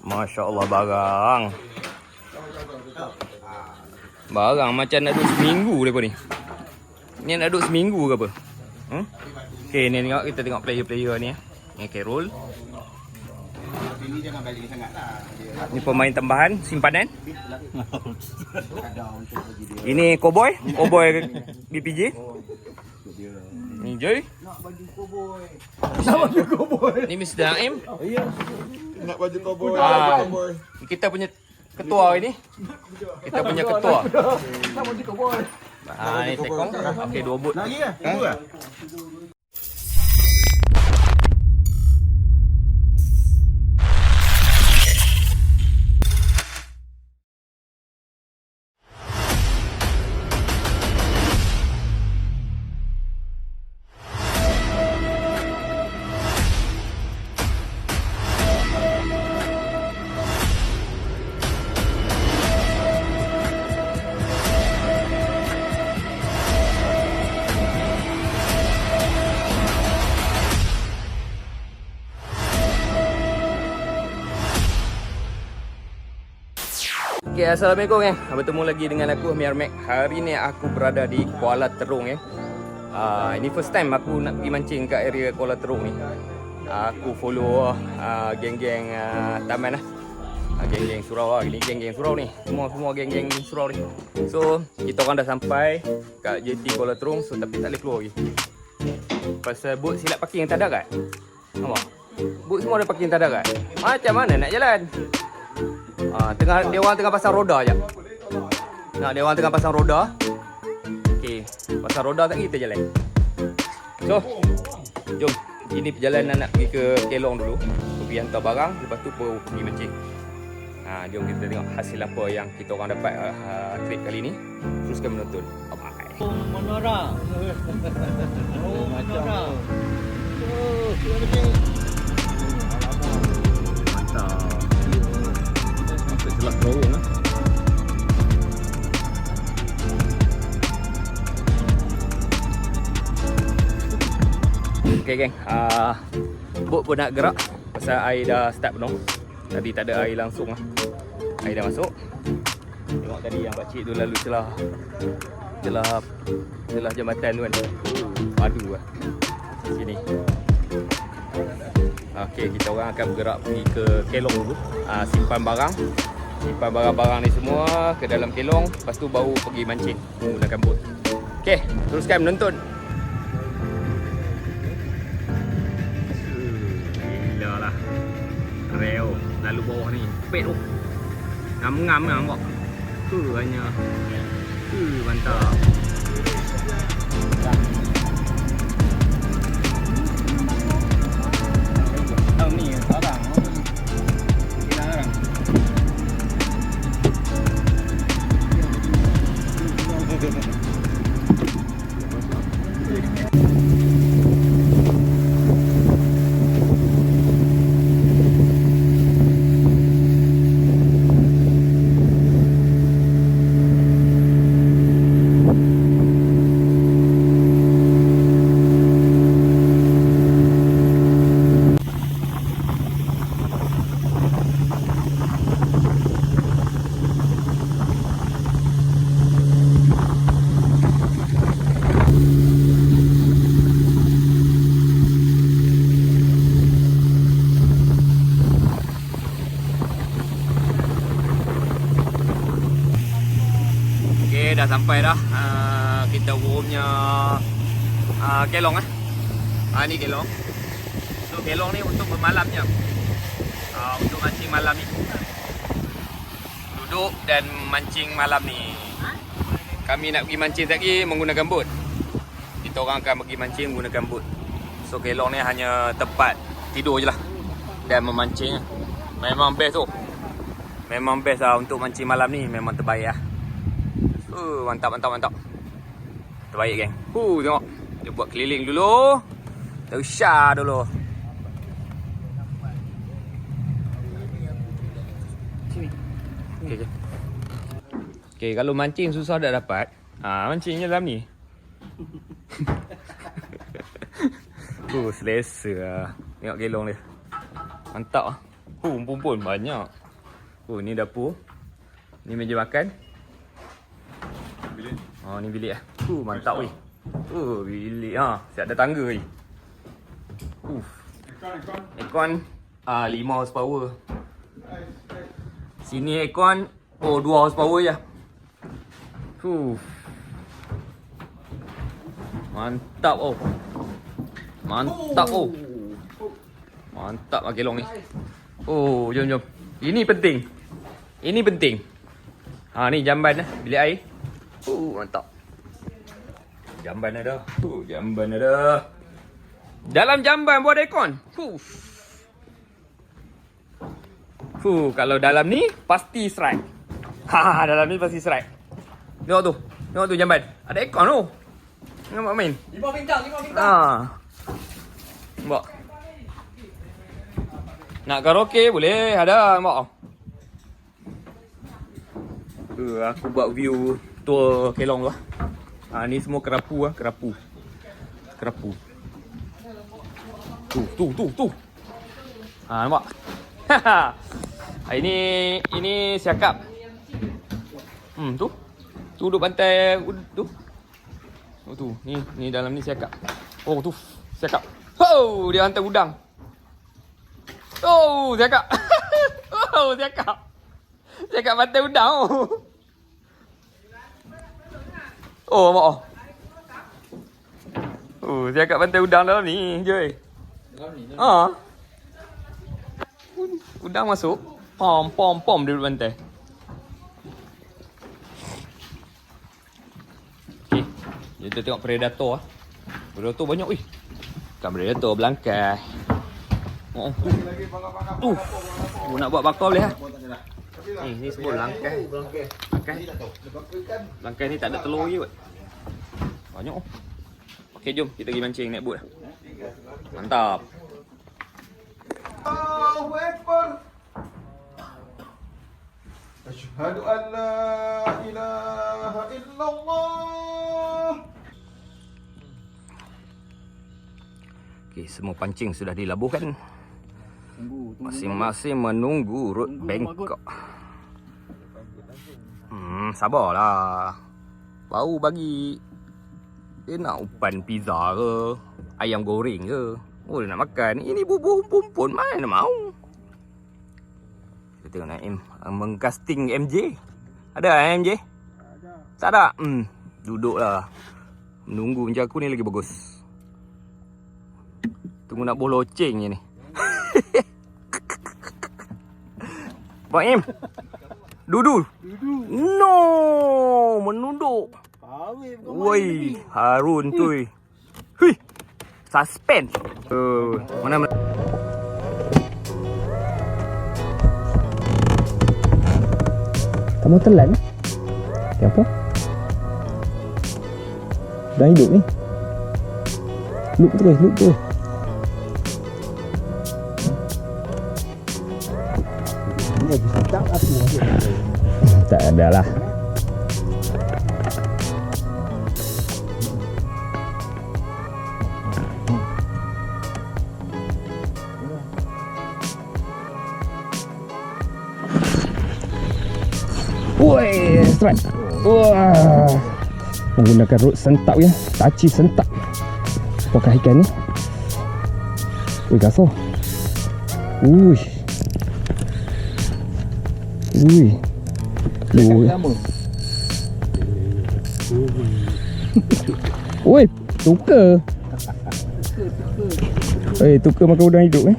Masya Allah barang. Barang macam nak duduk seminggu daripada ni. Ni nak duduk seminggu ke apa? Okay, ni tengok, kita tengok player-player ni. Ni Carol. Ini jangan balik sangat lah. Ni pemain tambahan, simpanan. Ini Cowboy BPJ. Ni Joy. Nak baju cowboy. Ni Mr. Naim. Ya. Nak baju cowboy. Kita punya ketua ini. Kita punya ketua. Nak baju cowboy. Ni tekong. Okey, 2 boot. Nak lagi ke? Tunggu ke? Okay, Assalamualaikum bertemu lagi dengan aku Amir Mac. Hari ni aku berada di Kuala Terung ini first time aku nak pergi mancing kat area Kuala Terung ni. Aku follow geng-geng taman geng-geng surau lah. Ini geng-geng surau ni. Semua geng-geng surau ni. So, kita orang dah sampai kat JT Kuala Terung, so tapi tak boleh keluar lagi. Pasal boat silap parking tak ada kat. Nampak? Boat semua ada parking tak ada kat. Macam mana nak jalan? Dia orang tengah pasang roda je. Dia orang tengah pasang roda. Okey, pasang roda tak kita jalan. So, jom. Ini perjalanan nak pergi ke Kelong dulu. Pergi hantar barang, lepas tu pergi mancing. Jom kita tengok hasil apa yang kita orang dapat trip kali ni. Teruskan menonton. Bye. Menara. Menara. Mantap. Celak terowong lah. Okay geng, boat pun nak gerak pasal air dah start penuh. Tadi tak ada air langsung lah. Air dah masuk. Tengok tadi yang pakcik tu lalu celah jambatan tu kan. Padu lah sini. Okay, kita orang akan bergerak pergi ke Kelong dulu. Simpan barang-barang ni semua ke dalam kelong. Lepas tu baru pergi mancing menggunakan bot. Okay, teruskan menonton. Gila lah. Reo lalu bawah ni. Pet tu. Ngam-ngam lah nampak. Hanya. Mantap. Ni orang. Kita orang. Dah sampai dah kita punya kelong ni kelong. So kelong ni untuk bermalamnya. Untuk mancing malam ni. Duduk dan mancing malam ni. Kami nak pergi mancing lagi menggunakan bot. Kita orang akan pergi mancing menggunakan bot. So kelong ni hanya tempat tidur je lah dan memancing. Memang best tu. Memang best lah untuk mancing malam ni. Memang terbaik lah. Mantap. Terbaik geng. Tengok. Dia buat keliling dulu. Tersya dulu. Okay, kalau mancing susah dah dapat. Mancingnya dalam ni. Selesa lah. Tengok gelong dia. Mantap lah. Pumpun banyak. Oh, ni dapur. Ni meja makan. Bilik. Oh, ni bilik lah. Mantap weh. Bilik ha. Siap ada tangga weh. Aircon 5 horsepower. Sini aircon 2 horsepower je. Mantap oh. Mantap oh. Mantap makelong ni. Oh, jom. Ini penting. Ini penting. Ni jamban lah, bilik air. Mantap. Jamban ada. Jamban ada. Dalam jamban buat aircon. Kalau dalam ni pasti strike. Dalam ni pasti strike. Tengok tu jamban. Ada aircon tu. Nampak main? 5 bintang. Nampak? Nak karaoke boleh, ada nampak. Aku buat view tour Kelong tu. Ni semua kerapu lah, kerapu. Tu. Nampak? Ini siakap. Tu duduk pantai tu. Tu, ni dalam ni siakap. Tu siakap. Dia hantar udang. Siakap. Siakap. Siakap pantai udang. Nampak. Siakap pantai udang dalam ni, Joy. Udang masuk. Pom dia duduk pantai. Kita tengok predator lah. Predator banyak weh. Bukan predator, belangkai. Nak buat bakar boleh lah. Ni semua belangkai. Belangkai ni tak ada telur je kot. Banyak oh. Okey, jom kita pergi mancing naik boat lah. Mantap. Allahu Akbar. Asyhadu an la ilaha illallah. Okey, semua pancing sudah dilabuhkan. Masing-masing menunggu road Bangkok. Sabarlah. Baru bagi. Dia nak upan pizza ke, ayam goreng ke. Dia nak makan. Ini bubuh pumpun mana mau. Kita tengok Naim mengcasting MJ. Ada MJ? Ada. Tak ada? Duduklah. Menunggu macam aku ni lagi bagus. Tunggu nak boh loceng je ni. Bang Im. Duduk. No, menunduk. Woi, Harun tu. Hui. Suspense. Mana kamu telan? Kenapa? Dah hidup ni. Loop terus. Tak adalah. Woi, strike. Wah. Menggunakan rod sentap ya. Taci sentap. Apakah ikan ni? Woi, kasar. Ui. Woi, tukar. Tukar makan udang hidup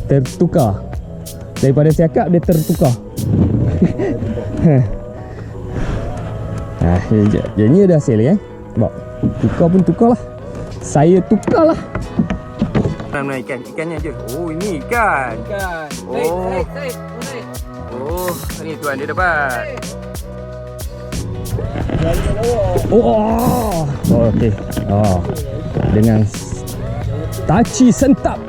tertukar. Daripada siakap dia tertukar. Jadinya dah hasil ya. Nampak? Tukar pun tukar lah. Saya tukar lah. Mana ikannya je. Ini ikan. Naik. Ni tuan dia dapat. Okey. Dengan taci sentap.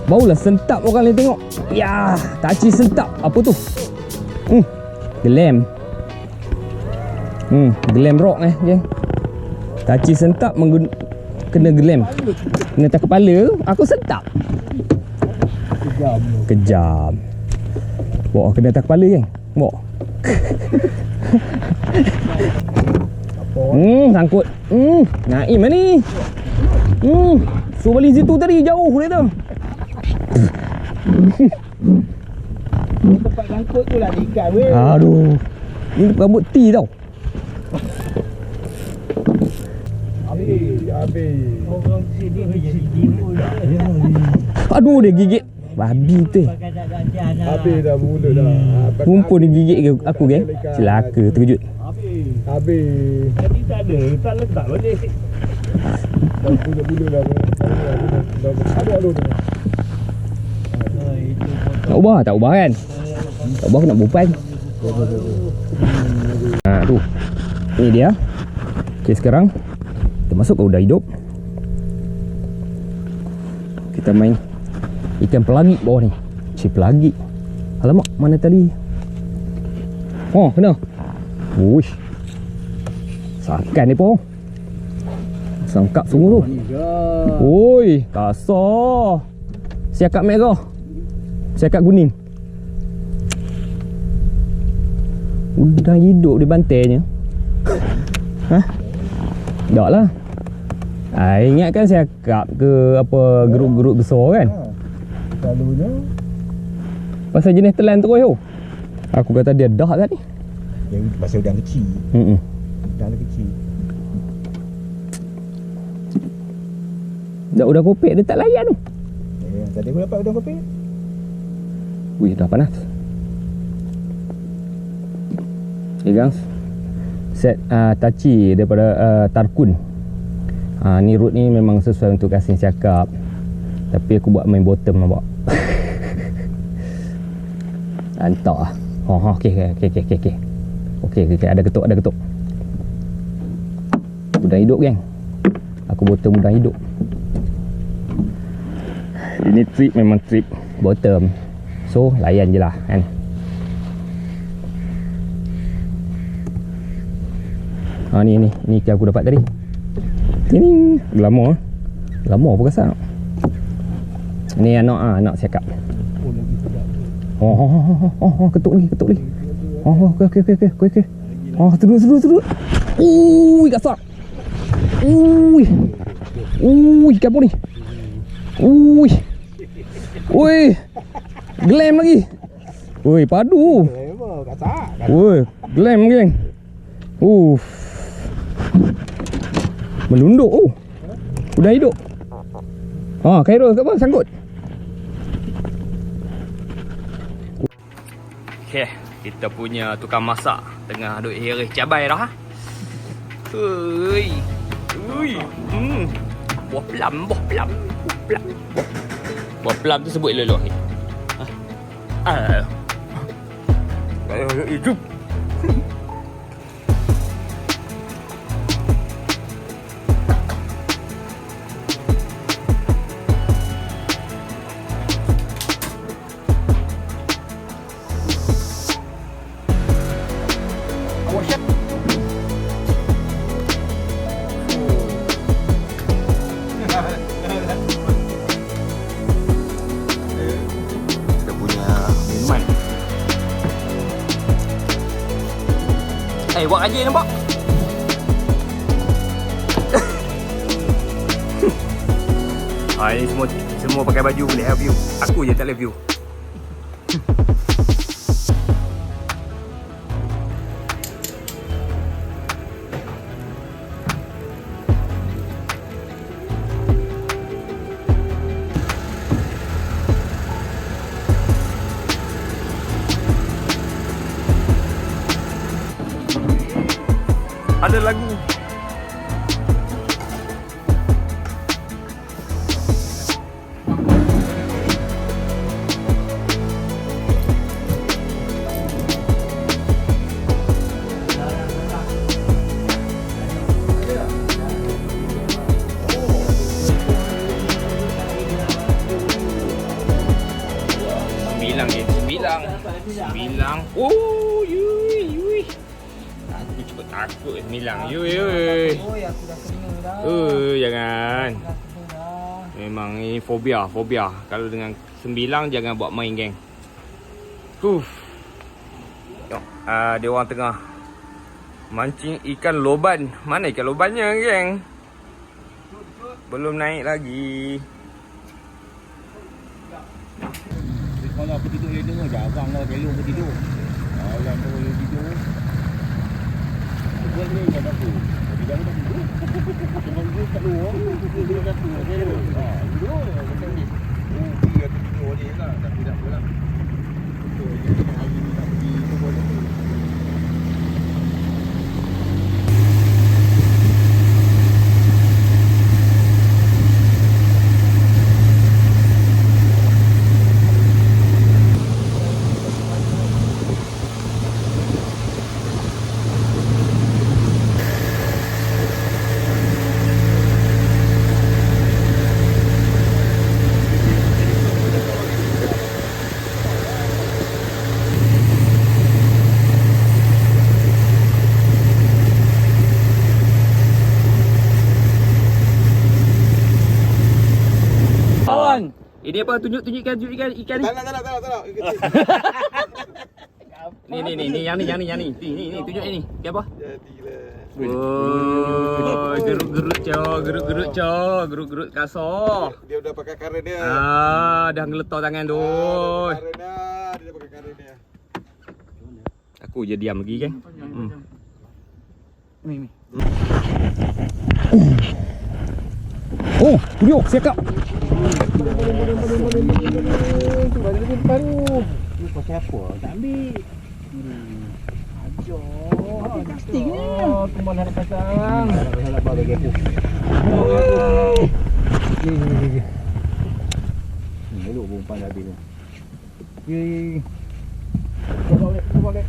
Baulah sentap orang ni tengok. Ya, taci sentap. Apa tu? Glam. Glam rock geng. Taci sentap kena gelem. Kena tak kepala, aku sedap. Kejam. Bawa kena tak kepala kan? Bawa. Sangkut. Naim lah ni. Suruh balik situ tadi, jauh dia tu. Tempat sangkut tu lah ikan weh. Aduh. Ni rambut T tau. Habis. Orang sini jadi timbul dah. Aduh, dia gigit babi tu. Habis dah mula dah. Rumpun dia gigit ke aku geng. Celaka, terkejut. Habis. Tadi tak ada, tak letak balik. Dah bulu dah. Ada. Tak ubah kan? Tak ubah aku nak berpan. Tu. Ni dia. Okay, sekarang kita masuk ke udang hidup. Kita main ikan pelagik bawah ni. Pelagik. Alamak, mana tali? Oh, kena. Uish. Sakan ni pun. Sangkap sungguh tu. Oi, kasar. Siakap merah. Siakap kuning. Udang hidup di bantainya. Hah? Tak lah. Ingat kan siakap ke apa geruk-geruk besar kan? Selalunya Pasal jenis telan terus tu. Aku kata dia dah tadi. yang pasal udang kecil. Udang kecil. Dah udang kopek dia tak layan tu. Tadi aku dapat udang kopek. Wih, dah panas. Okay guys, set taci daripada Tarkun. Ni root ni memang sesuai untuk casting cakap. Tapi aku buat main bottom nampak. Antak lah. Okey, ada ketuk. Udang hidup geng. Aku bottom udang hidup. Ini trip memang trip bottom. So layan je lah kan. Ni ikan aku dapat tadi. Ini lama apa kasar. Ni anak siakap. Ketuk ni. Okey. Terus. Ui, kasar. Ui, ikan apa ni? Ui, glam lagi. Ui, padu. Memang kasar. Ui, glam geng. Melunduk Udah hidup. Khairul kat apa? Sangkut. Okay, kita punya tukang masak tengah duk iris cabai dah. Ui. Buah pelam. Buah pelam tu sebut elok-elok ni. Hidup. Buat rajin nampak. Ini semua pakai baju boleh have view. Aku je tak boleh view. Ada lagu. Sembilan. Aku cepat Takut milang. Yoi. Oi, aku dah kena dah. Jangan. Dah kena dah. Memang ini fobia. Kalau dengan sembilang jangan buat main, geng. Tengok, dia orang tengah mancing ikan loban. Mana ikan lobannya, geng? Belum naik lagi. Kalau aku tidur dia dengar jarang lah kalau aku tidur. Alam tu boleh tidur. Buat ni kat aku. Tapi jangan tak tidur. Jangan tidur kat luar. Tidur kat aku. Tidur. Tidur. Macam ni. Dia tidur dia lah. Tapi tak apa lah. Betul. Jadi hari ni nak pergi tu boleh tu. Ini apa? Tunjukkan ikan ni. Tak nak. Ni yang ni. Ni tunjuk ni. Ikan apa? Jadilah. Oh, gerut-gerut kasar. Dia dah pakai karen dia. Dah ngeletak tangan tu. Dia dah pakai karen dia. Aku je diam lagi, kan? Oh, dia siap. Ni pasal apa? Tak ambil. Casting ni. Aku mana nak pasang. Salah apa bagi aku. Ni elok umpan dah habis tu. Balik.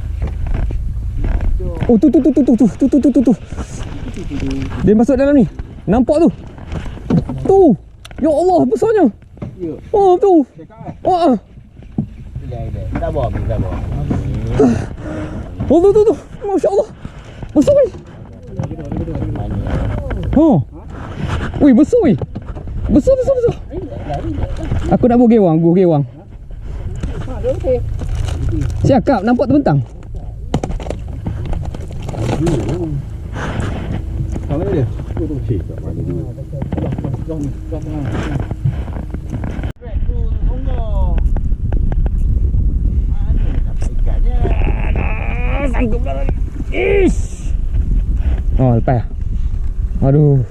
Oh, tu. Dia masuk dalam ni. Nampak tu. Tu. Ya Allah, besarnya. Ya. Oh, tu. Oh, Tak bawa. Oh, tu. Masya-Allah. Besar weh. Oh. Weh, besar weh. Besar. Aku nak buat gewang. Siap, nampak terbentang. Kat mana dia? Tu. Cik, kat mana dia? Jom. Sanggup dah lagi. Ish. Oh, lepas. Aduh.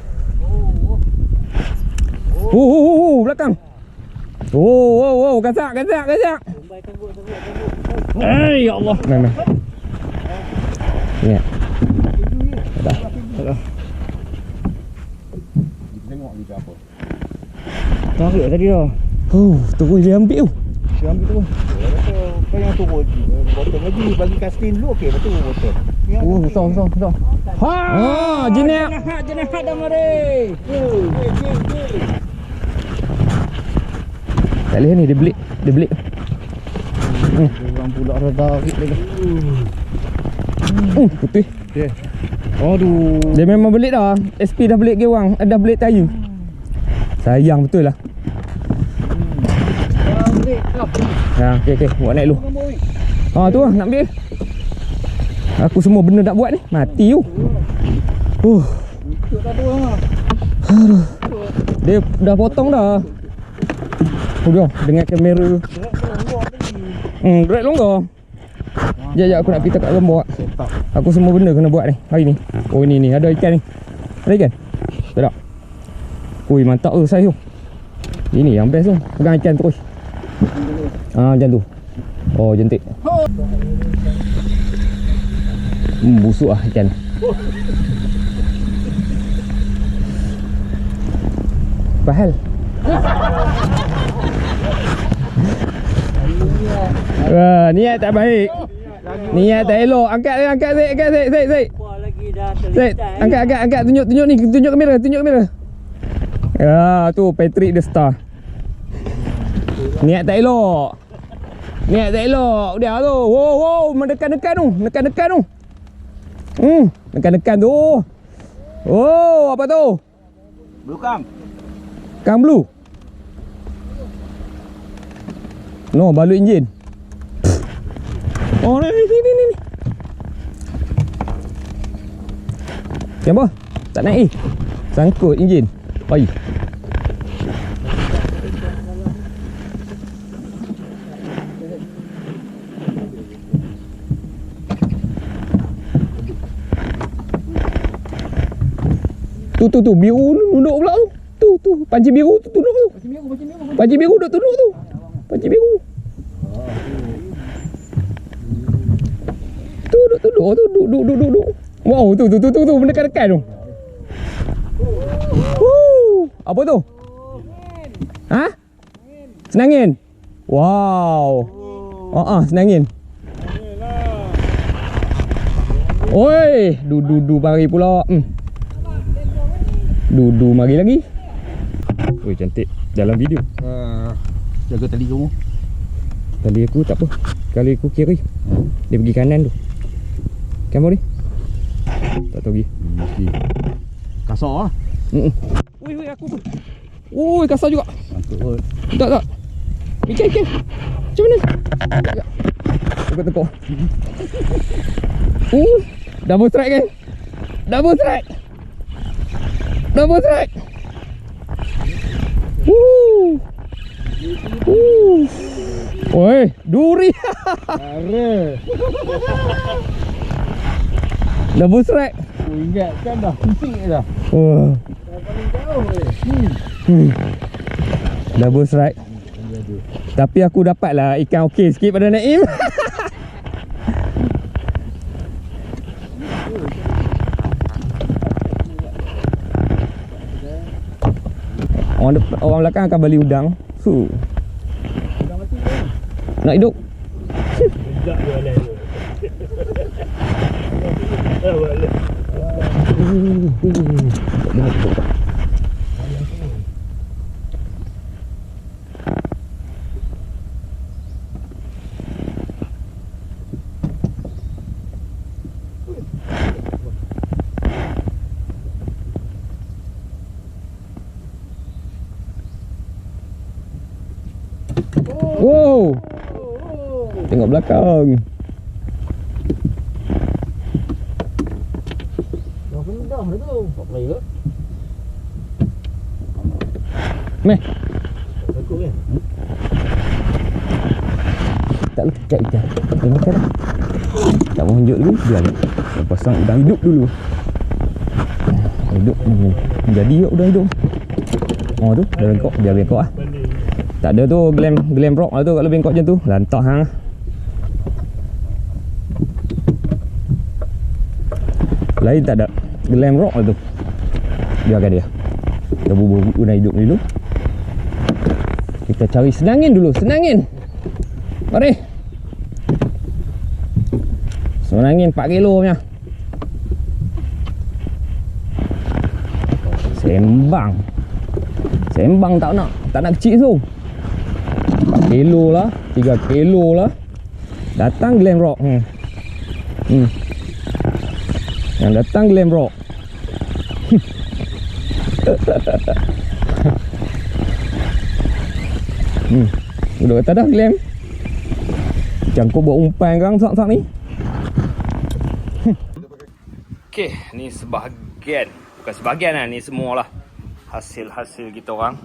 Oh, belakang. Oh, gasak. Ya Allah. Main. Ni. Dah. Tengok ni apa. Tarik tadi dah. Oh, terus dia ambil tu. Dia ambil tu. Kau yang turun. Botol lagi bagi casting dulu okey betul botol. Oh, besar. Ha, jenis dah mari. Tak boleh ni, dia belik. Orang pula dah tarik lagi. Putih. Dia. Aduh. Dia memang belik dah. SP dah belik gewang, dah belik tayu. Sayang betul lah. Ha, okey. Buat naik dulu. Ha, tu lah nak ambil. Aku semua benda nak buat ni. Mati tu. Aduh. Dia dah potong dah. Dia dengan kamera. Drag longgar. Sekejap aku nak pergi tekak gambar. Aku semua benda kena buat ni hari ni. Oh ni ada ikan ni. Ada ikan? Tak ada. Ui, mantap tu saya tu. Ini yang best tu. Pegang ikan terus. Macam tu. Oh, jentik. Busuk lah ikan. Apa hal? Wah, niat tak baik. Niat tak elok. Angkat Zaid. Zaid, angkat. Tunjuk ni. Tunjuk kamera. Ya, tu Patrick the Star. Niat tak elok. Dia tu. Wow, mendekat tu. Nekan-nekan tu. Oh, apa tu? Belum. Kang blue. No, balut enjin. Oh, ni. Siapa? Tak naik sangkut enjin. Oi. Tu biru duduk pula tu. Tu panci biru tu duduk tu. Panci biru duduk tu. Panci biru. Tu duduk. Wow, tu mendekat-dekat tu. Apa tu? Ha? Senangin. Wow. Senangin. Oi, du mari pula. Du mari lagi. Oi, cantik dalam video. Jaga tali kamu. Tali aku tak apa. Kali aku kiri. Dia pergi kanan tu. Kamu ni? Tak tahu pergi. Mesti kasar lah. Ui, aku tu. Ui, kasar juga. Mantap kot. Tak. Ikan. Macam mana? Tekuk. Double strike kan? Double strike. Oi, duri. Are. Double strike. Ingat kan dah pusing dah. Oh. Paling jauh Double strike. Tapi aku dapatlah ikan okey sikit pada Naim. Orang belakang akan beli udang. Nak hidup. Tak boleh. Wow. Tengok belakang. Dah pendah tu. Tak boleh ke? Meh. Takut kan? Tak lekat ikan. Tengok kan. Tak mau tunjuk dulu. Biar pasang udang hidup dulu. Hidup. Jadi yuk udang hidup. Oh tu, dah bengkok. Biar bengkok lah. Tak ada tu glam rock lah tu kalau bengkok macam tu. Lantah hang. Lain tak ada. Glam rock lah tu. Biarkan dia. Kita bubur udang hidup dulu. Kita cari senangin dulu. Senangin. Mari. Senangin 4 kilo punya. Sembang tak nak kecil tu. 4 kilo lah, 3 kilo lah. Datang Glam Rock. Yang datang Glam Rock. Duduk atas dah Glam. Macam kau buat umpan korang sak-sak ni. Okey, ni sebahagian. Bukan sebahagian lah, ni semualah hasil-hasil kita orang.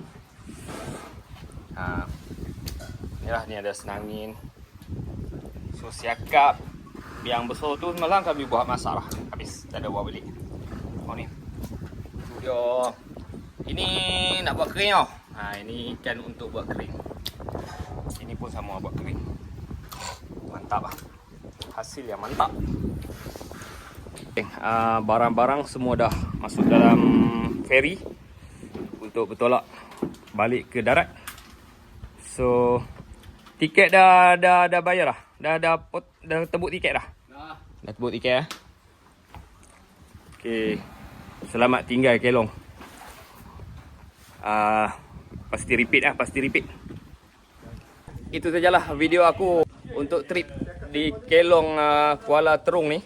Inilah, ni ada senangin. So siakap yang besar tu semalam kami buat masak lah. Habis, tak ada buat balik. Oh ni. Tu dia. Ini nak buat kering tau. Ini ikan untuk buat kering. Ini pun sama buat kering. Mantap lah. Hasil yang mantap. Barang-barang semua dah masuk dalam ferry untuk bertolak balik ke darat. So tiket dah bayar dah. Dah tebuk tiket dah. Dah tebuk tiket. Okey. Selamat tinggal Kelong. Pasti repeat. Itu sajalah video aku untuk trip di Kelong Kuala Terung ni.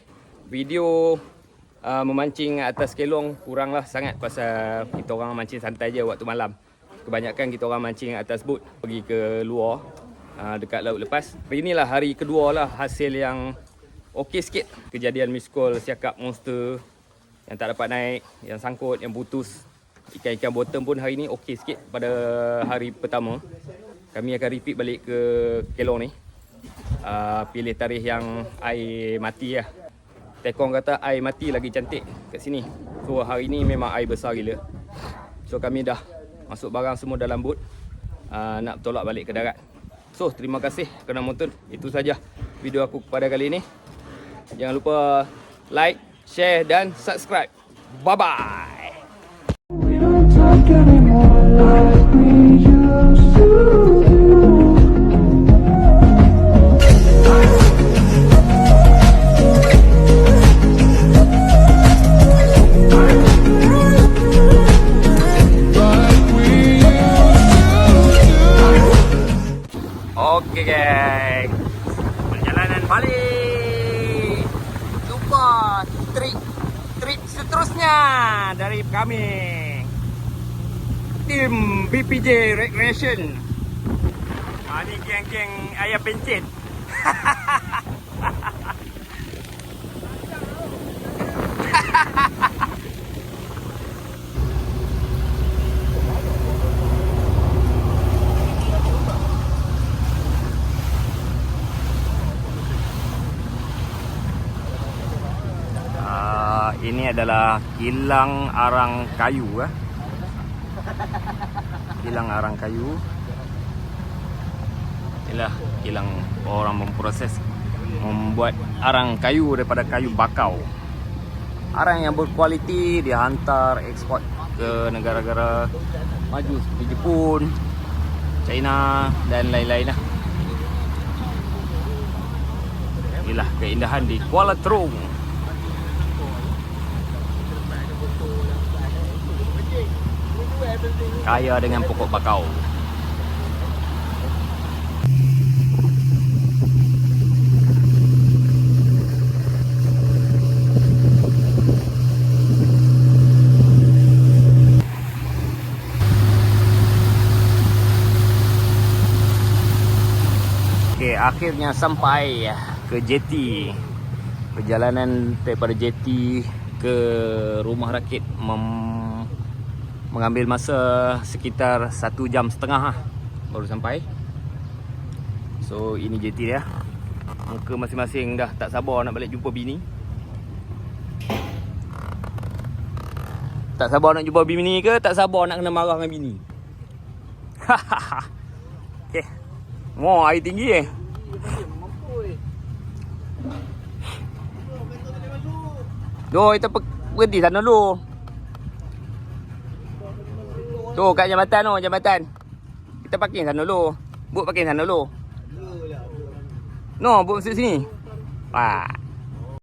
Video memancing atas kelong kuranglah sangat pasal kita orang mancing santai je waktu malam. Kebanyakan kita orang mancing atas boat pergi ke luar dekat laut lepas. Hari inilah hari kedua lah hasil yang okey sikit. Kejadian miss call siakap monster yang tak dapat naik, yang sangkut, yang putus. Ikan-ikan bottom pun hari ni okey sikit pada hari pertama. Kami akan repeat balik ke kelong ni. Pilih tarikh yang air mati lah. Tekong kata air mati lagi cantik kat sini. So hari ni memang air besar gila. So kami dah masuk barang semua dalam boat. Nak bertolak balik ke darat. So terima kasih kerana menonton. Itu saja video aku pada kali ini. Jangan lupa like, share dan subscribe. Bye bye. We don't talk anymore like we used to do. Okey geng, perjalanan balik. Jumpa trip seterusnya dari kami tim BPJ Recreation. Ni geng-geng ayam pencit. Ini adalah kilang arang kayu. Kilang arang kayu. Inilah kilang orang membuat arang kayu daripada kayu bakau. Arang yang berkualiti dihantar ekspor ke negara-negara maju seperti Jepun, China dan lain-lain lah. Inilah keindahan di Kuala Terong. Kaya dengan pokok bakau. Okey, akhirnya sampai ke jeti. Perjalanan daripada jeti ke rumah rakit mengambil masa sekitar 1 jam setengah baru sampai. So ini jeti dia. Muka masing-masing dah tak sabar nak balik jumpa bini. Tak sabar nak jumpa bini ke tak sabar nak kena marah dengan bini? Okey. Wah, air tinggi Jom kita berhenti sana dulu. Tu kat jambatan tu, jambatan. Kita parking sana dulu. Boot parking sana dulu. No, boot masuk sini. Wah.